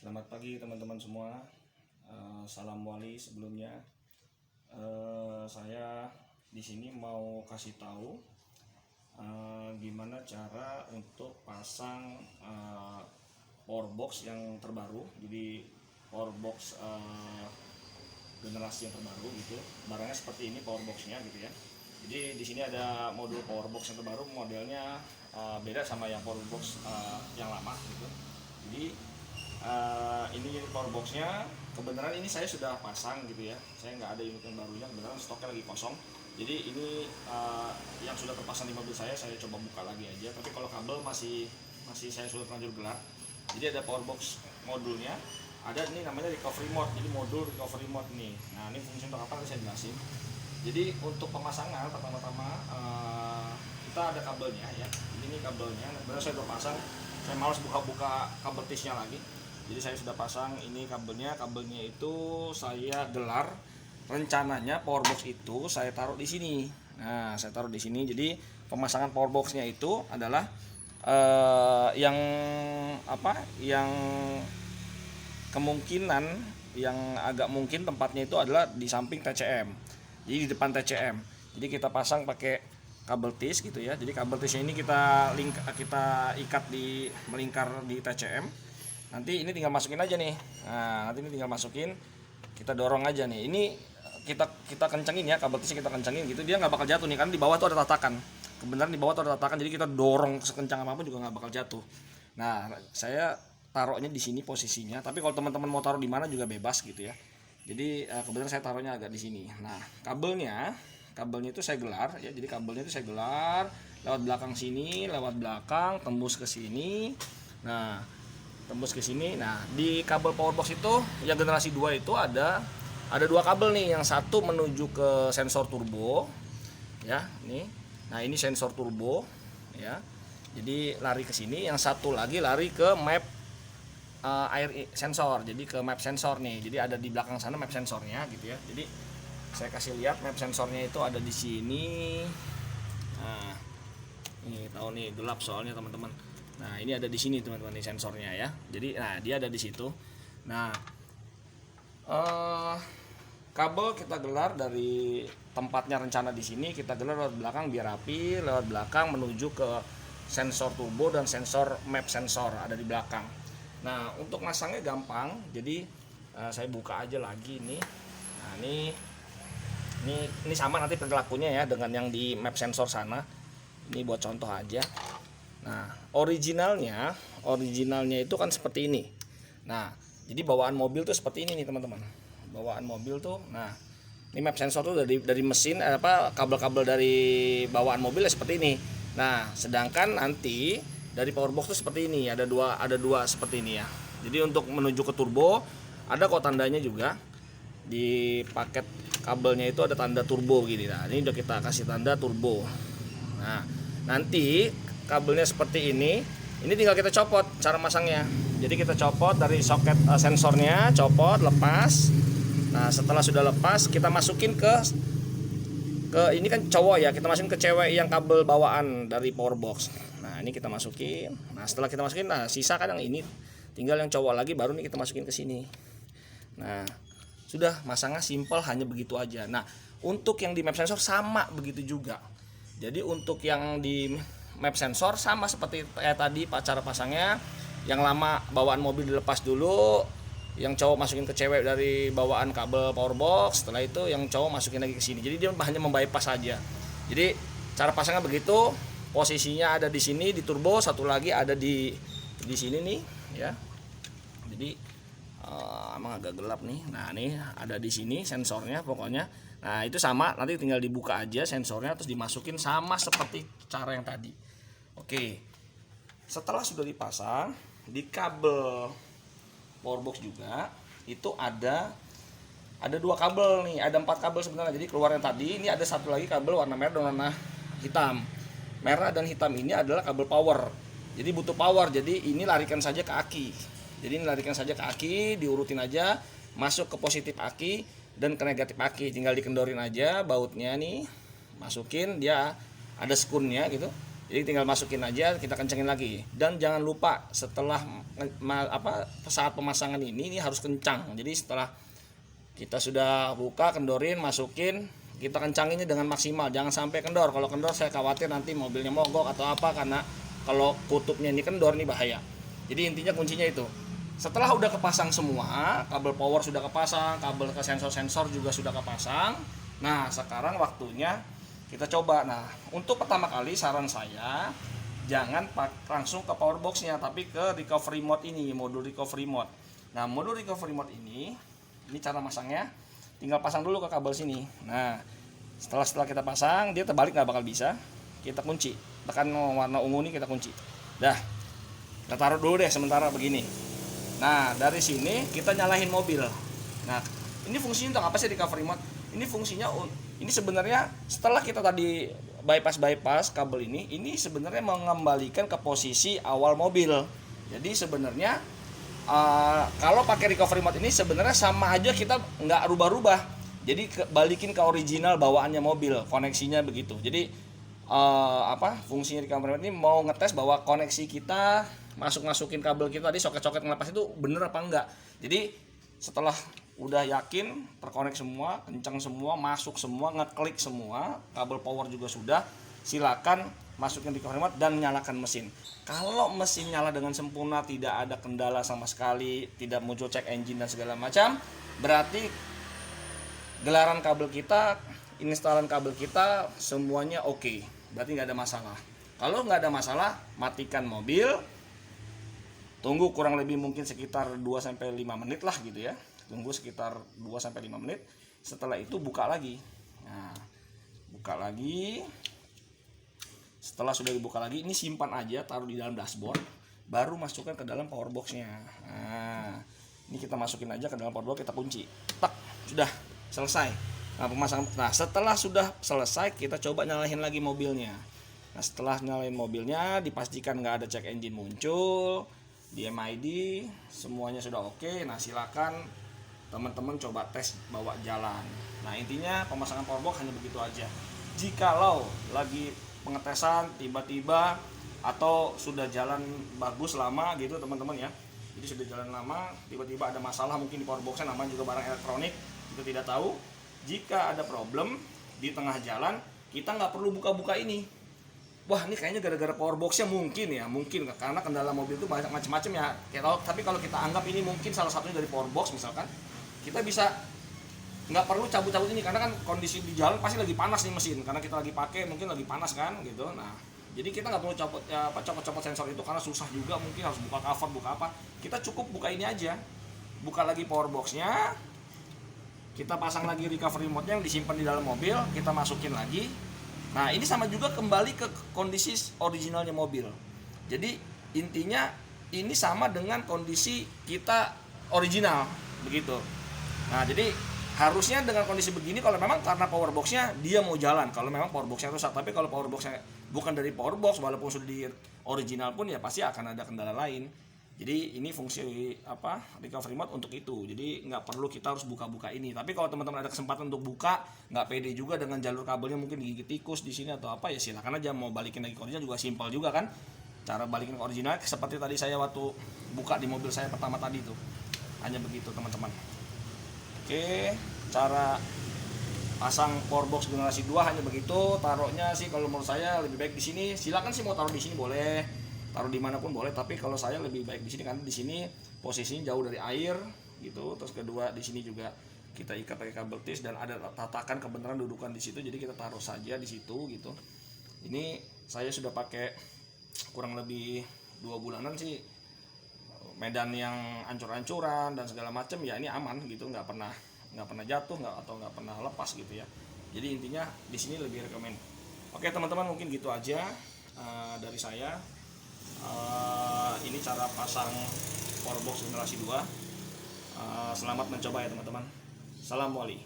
Selamat pagi teman-teman semua. Salam wali sebelumnya. Saya di sini mau kasih tahu gimana cara untuk pasang powerbox yang terbaru. Jadi powerbox generasi yang terbaru gitu. Barangnya seperti ini powerboxnya gitu ya. Jadi di sini ada modul powerbox yang terbaru, modelnya beda sama yang powerbox yang lama gitu. Jadi ini powerboxnya, kebenaran ini saya sudah pasang gitu ya, saya nggak ada unit yang barunya, kebenaran stoknya lagi kosong. Jadi ini yang sudah terpasang di mobil saya coba buka lagi aja. Tapi kalau kabel masih saya sudah terlanjur gelar. Jadi ada powerbox modulnya, ada ini namanya recovery mode, jadi modul recovery mode nih. Nah ini fungsi untuk apa saya jelasin. Jadi untuk pemasangan pertama-tama kita ada kabelnya ya, ini kabelnya. Sebenarnya saya udah pasang, saya malas buka-buka kabel tisnya lagi. Jadi saya sudah pasang ini kabelnya itu saya gelar. Rencananya powerbox itu saya taruh di sini. Nah, saya taruh di sini. Jadi pemasangan powerboxnya itu adalah yang kemungkinan yang agak mungkin tempatnya itu adalah di samping TCM. Jadi di depan TCM. Jadi kita pasang pakai kabel tis gitu ya. Jadi kabel tisnya ini kita ikat melingkar di TCM. Nanti ini tinggal masukin aja nih. Nah, nanti ini tinggal masukin, kita dorong aja nih. Ini kita kencengin ya, kabel tisnya kita kencengin gitu, dia nggak bakal jatuh nih, karena di bawah tuh ada tatakan. Kebenaran di bawah tuh ada tatakan, jadi kita dorong sekencang apapun juga nggak bakal jatuh. Nah, saya taruhnya di sini posisinya. Tapi kalau teman-teman mau taruh di mana juga bebas gitu ya. Jadi kebetulan saya taruhnya agak di sini. Nah, kabelnya itu saya gelar ya. Jadi kabelnya itu saya gelar lewat belakang sini, lewat belakang tembus ke sini. Nah, tembus ke sini. Nah, di kabel powerbox itu yang generasi 2 itu ada dua kabel nih. Yang satu menuju ke sensor turbo ya, nih. Nah, ini sensor turbo ya. Jadi lari ke sini, yang satu lagi lari ke map air sensor. Jadi ke map sensor nih. Jadi ada di belakang sana map sensornya gitu ya. Jadi saya kasih lihat map sensornya itu ada di sini. Nah, ini tahu nih gelap soalnya teman-teman. Nah, ini ada di sini teman-teman nih sensornya ya. Jadi dia ada di situ. Nah, kabel kita gelar dari tempatnya rencana di sini, kita gelar lewat belakang biar rapi, lewat belakang menuju ke sensor turbo dan sensor map sensor ada di belakang. Nah, untuk masangnya gampang. Jadi saya buka aja lagi nih. Nah, ini sama nanti perilakunya ya dengan yang di map sensor sana. Ini buat contoh aja. Nah, originalnya itu kan seperti ini. Nah, jadi bawaan mobil tuh seperti ini nih teman-teman. Bawaan mobil tuh, nah ini map sensor tuh dari mesin kabel-kabel dari bawaan mobil seperti ini. Nah, sedangkan nanti dari powerbox tuh seperti ini, ada dua seperti ini ya. Jadi untuk menuju ke turbo ada kok tandanya juga. Di paket kabelnya itu ada tanda turbo gini. Nah, ini udah kita kasih tanda turbo. Nah, nanti kabelnya seperti ini tinggal kita copot cara masangnya. Jadi kita copot dari soket sensornya, copot, lepas. Nah, setelah sudah lepas kita masukin ke ini kan cowok ya, kita masukin ke cewek yang kabel bawaan dari powerbox. Nah, ini kita masukin. Nah, setelah kita masukin, nah sisa kan yang ini tinggal yang cowok lagi, baru nih kita masukin ke sini. Nah, sudah masangnya simple, hanya begitu aja. Nah, untuk yang di map sensor sama begitu juga. Jadi untuk yang di map sensor sama seperti tadi cara pasangnya. Yang lama bawaan mobil dilepas dulu, yang cowok masukin ke cewek dari bawaan kabel powerbox. Setelah itu yang cowok masukin lagi ke sini. Jadi dia hanya membypass saja. Jadi cara pasangnya begitu. Posisinya ada di sini di turbo, satu lagi ada di sini nih ya. Jadi emang agak gelap nih. Nah, ini ada di sini sensornya pokoknya. Nah, itu sama, nanti tinggal dibuka aja sensornya terus dimasukin sama seperti cara yang tadi. Oke. Setelah sudah dipasang, di kabel powerbox juga itu ada dua kabel nih, ada 4 kabel sebenarnya. Jadi keluar yang tadi, ini ada satu lagi kabel warna merah dan warna hitam. Merah dan hitam ini adalah kabel power. Jadi butuh power. Jadi ini larikan saja ke aki. Diurutin aja, masuk ke positif aki dan ke negatif aki. Tinggal dikendorin aja bautnya nih, masukin, dia ada skunnya gitu. Jadi tinggal masukin aja, kita kencengin lagi. Dan jangan lupa setelah saat pemasangan ini harus kencang. Jadi setelah kita sudah buka, kendorin, masukin, kita kencanginnya dengan maksimal. Jangan sampai kendor. Kalau kendor saya khawatir nanti mobilnya mogok atau apa, karena kalau kutubnya ini kendor ini bahaya. Jadi intinya kuncinya itu. Setelah udah kepasang semua, kabel power sudah kepasang, kabel ke sensor-sensor juga sudah kepasang. Nah, sekarang waktunya kita coba. Nah, untuk pertama kali saran saya jangan langsung ke power box-nya, tapi ke recovery mode ini, modul recovery mode. Nah, modul recovery mode ini cara masangnya, tinggal pasang dulu ke kabel sini. Nah, setelah kita pasang, dia terbalik nggak bakal bisa. Kita kunci, tekan warna ungu ini kita kunci. Dah, kita taruh dulu deh sementara begini. Nah, dari sini kita nyalain mobil. Nah, ini fungsinya untuk apa sih recovery mode? Ini fungsinya, ini sebenarnya setelah kita tadi bypass kabel ini sebenarnya mengembalikan ke posisi awal mobil. Jadi sebenarnya kalau pakai recovery mode ini sebenarnya sama aja, kita nggak rubah-rubah. Jadi balikin ke original bawaannya mobil, koneksinya begitu. Jadi fungsinya recovery mode ini mau ngetes bahwa koneksi kita masukin kabel kita tadi, soket-soket ngelepas itu bener apa enggak. Jadi setelah udah yakin terkonek semua, kencang semua, masuk semua, ngeklik semua, kabel power juga sudah, silakan masukin recovery mode dan nyalakan mesin. Kalau mesin nyala dengan sempurna, tidak ada kendala sama sekali, tidak muncul check engine dan segala macam, berarti gelaran kabel kita, instalan kabel kita semuanya oke. Berarti nggak ada masalah. Kalau nggak ada masalah, matikan mobil, tunggu kurang lebih mungkin sekitar 2-5 menit lah gitu ya. Tunggu sekitar 2-5 menit. Setelah itu buka lagi. Nah, buka lagi. Setelah sudah dibuka lagi, ini simpan aja, taruh di dalam dashboard, baru masukkan ke dalam power box-nya. Nah, ini kita masukin aja ke dalam power box, kita kunci. Tak, sudah selesai. Nah, pemasangan. Nah, setelah sudah selesai, kita coba nyalain lagi mobilnya. Nah, setelah nyalain mobilnya, dipastikan nggak ada check engine muncul, di MID semuanya sudah oke. Nah, silakan teman-teman coba tes bawa jalan. Nah, intinya pemasangan powerbox hanya begitu aja. Jikalau lagi pengetesan tiba-tiba atau sudah jalan bagus lama gitu teman-teman ya, jadi sudah jalan lama tiba-tiba ada masalah mungkin di powerboxnya, namanya juga barang elektronik, kita tidak tahu. Jika ada problem di tengah jalan, kita nggak perlu buka-buka ini. Wah, ini kayaknya gara-gara powerboxnya mungkin karena kendala mobil itu banyak macam-macam ya. Tapi kalau kita anggap ini mungkin salah satunya dari powerbox misalkan, kita bisa nggak perlu cabut-cabut ini, karena kan kondisi di jalan pasti lagi panas nih mesin, karena kita lagi pakai mungkin lagi panas kan gitu. Nah, jadi kita nggak perlu copot sensor itu karena susah juga, mungkin harus buka cover, buka apa. Kita cukup buka ini aja, buka lagi powerboxnya, kita pasang lagi recovery mode yang disimpan di dalam mobil, kita masukin lagi. Nah, ini sama juga kembali ke kondisi originalnya mobil. Jadi intinya ini sama dengan kondisi kita original begitu. Nah, jadi harusnya dengan kondisi begini, kalau memang karena powerboxnya dia mau jalan, kalau memang powerboxnya rusak. Tapi kalau powerboxnya bukan dari powerbox, walaupun sudah di original pun ya pasti akan ada kendala lain. Jadi ini fungsi recovery mode untuk itu. Jadi nggak perlu kita harus buka-buka ini. Tapi kalau teman-teman ada kesempatan untuk buka, nggak pede juga dengan jalur kabelnya mungkin digigit tikus di sini atau apa, ya silakan aja. Mau balikin lagi ke original juga simpel juga kan. Cara balikin ke original seperti tadi saya waktu buka di mobil saya pertama tadi tuh. Hanya begitu teman-teman. Oke, cara pasang powerbox generasi 2 hanya begitu. Taruhnya sih kalau menurut saya lebih baik di sini. Silakan sih mau taruh di sini boleh, taruh dimanapun boleh. Tapi kalau saya lebih baik di sini karena di sini posisinya jauh dari air gitu. Terus kedua di sini juga kita ikat pakai kabel tis dan ada tatakan kebenaran dudukan di situ. Jadi kita taruh saja di situ gitu. Ini saya sudah pakai kurang lebih 2 bulanan sih. Medan yang ancur-ancuran dan segala macam ya ini aman gitu, nggak pernah jatuh atau nggak pernah lepas gitu ya. Jadi intinya di sini lebih rekomen. Oke teman-teman, mungkin gitu aja dari saya. Ini cara pasang powerbox generasi 2. Selamat mencoba ya teman-teman. Salam wali.